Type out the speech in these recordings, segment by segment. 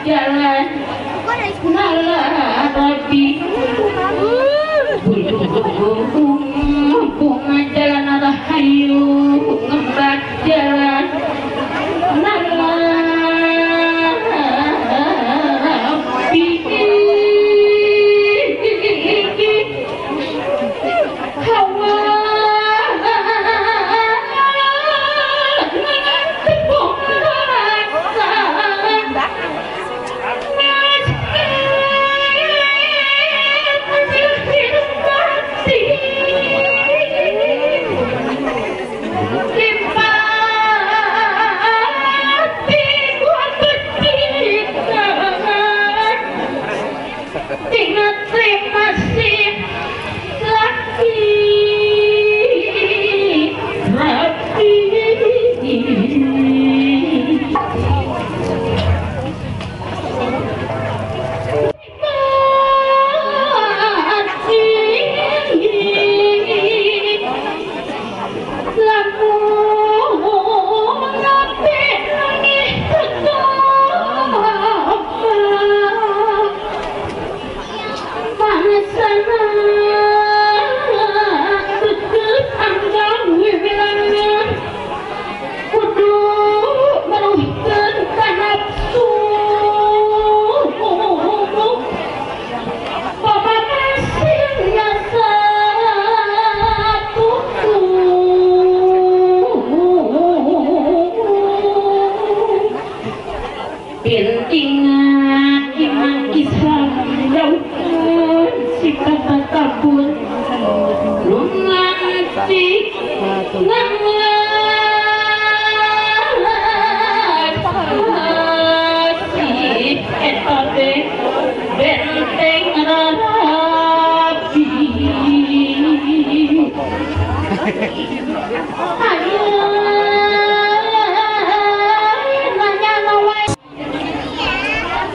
jalan nalarabi bunga jalan rahayu ngembat jalan nalarabi hawa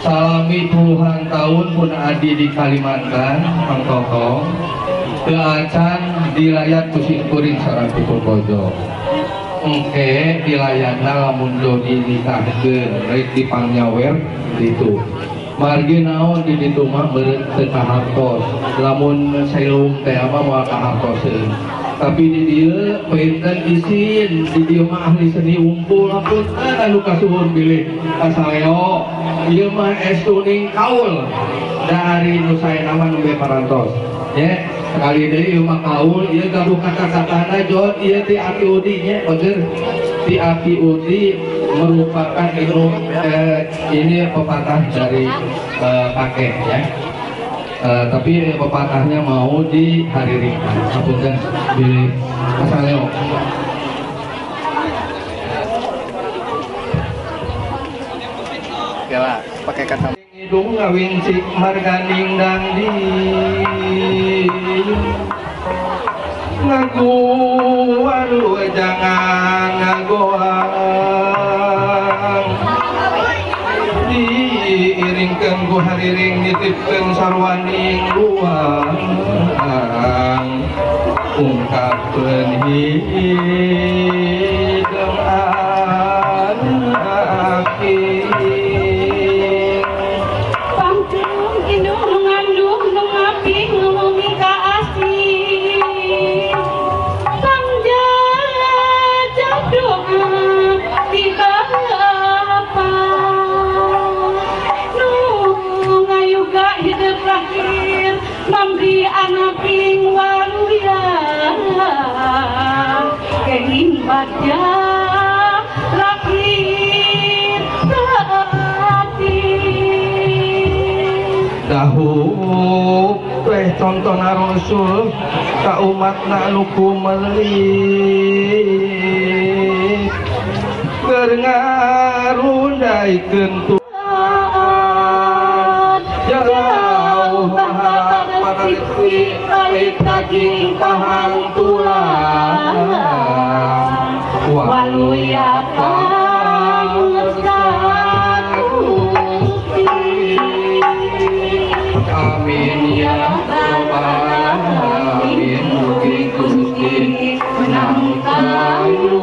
salami puluhan tahun pun adi di Kalimantan Kang Toto teu acan dilayat kusing kuring sareng pukul bojo engke dilayatna lamun jodi nikahkeun rek dipangnyawer ditu margi naon di ditu mah meureun teu kahartos lamun sailung teh mah moal kahartoseun tapi di dieu pinten isin di dieu mah ahli seni unggul hapunten anu kasuhun bilih kasaleo ieu mah estuning kaul dari nu saena mah nembe parantos nya sekali deui ieu mah kaul ieu gaduh kata-katana jod ieu ti api udi nya bener ti api udi merupakan ini pepatah dari kakek ya. Tapi pepatahnya mau diharirikan hapunten di kasaleo ya pakai kata hidung ngawin cik marganing dangdi ngaku waduh jangan ngagoang diiringkeun ku hariring nitipkeun sarwaning luang ungkapkeun hideung aki pangtung indung ngandung ngapi ngomongin ka asih sang jajak doa tiba apa nu ngayuga hidup lahir memberi anak ping waluya kenging baca lahir hati dahulu teh tontonan Rasul ka umatna anu kumeuli keur ngarundaikeun jauh para rezeki kait daging pahantulan waluya amin ya rabbal alamin mugi Gusti menang kayu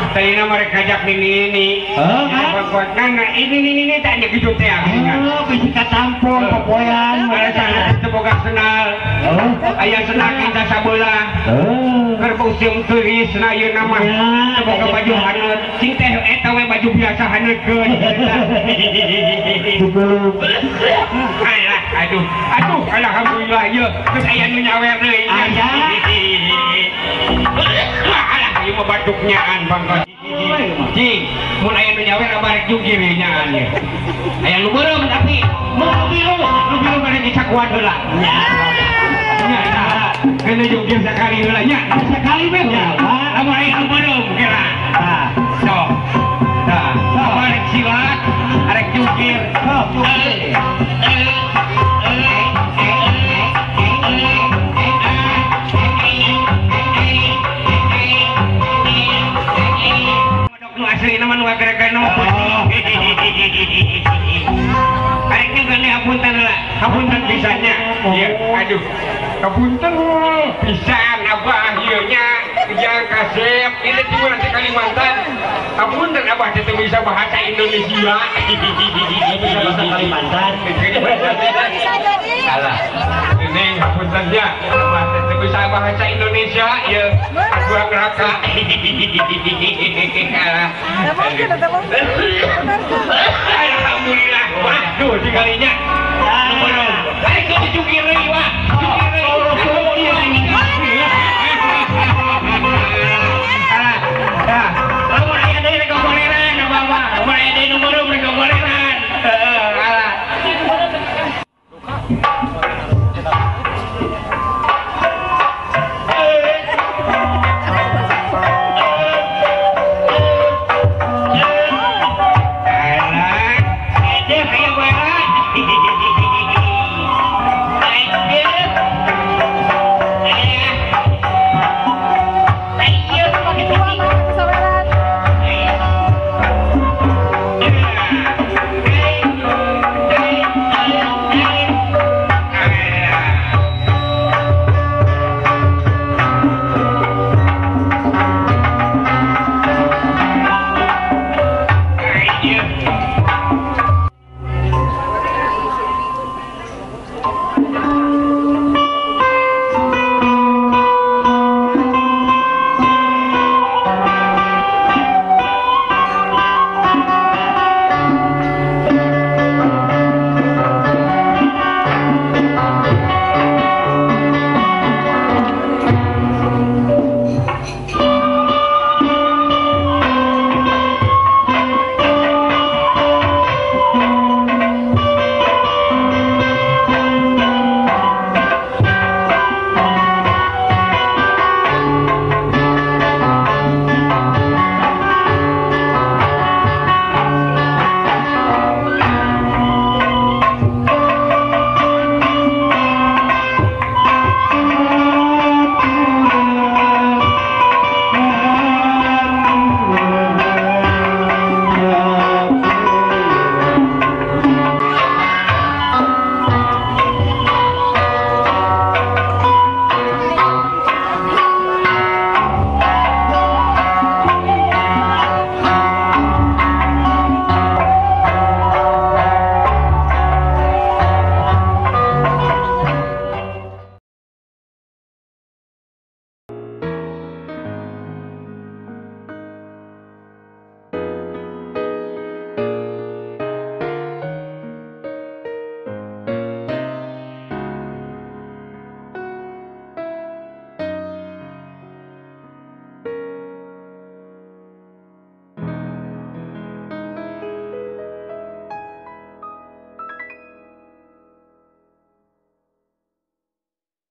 Tadi nama mereka ajak ini. Nana ini tanya gitu teh. Bisa katampung popoyan. Ada sana teboga senal. Ayah senal kita sabelah. Kerbau siung teuris na ieu nama. Teboga baju haneut. Sing teh eta we baju biasa haneutkeun. Aduh, alhamdulillah ieu geus aya nu nyawer deui. Alah ieu mah batuk nyaan bangkot. Cing, mun aya nu nyawer abarek jungkir nyaan ieu. Aya nu beureum tapi nu biru bareng dicakuan heula. Nya eta kena jungkir sakali heula nya. Sakali mah nya. Lamun aya nu beureum kira. Sok. Tah, abarek silat, arek jungkir. Asli nama nu agak-agak nopo. Arek juga nih hapunten pisahnya. Iya, aduh. Hapunten pisan abah ieu nya jeung kasep ini di mana di Kalimantan. Hapunten abah teh bisa bahasa Indonesia. Bahasa Kalimantan. Salah. Ini hapuntennya abah teh bisa bahasa Indonesia ya. Aku neraka. Alhamdulillah. Waduh, tingalinya. Ayo kita jungkir deui, wah. Jungkir deui.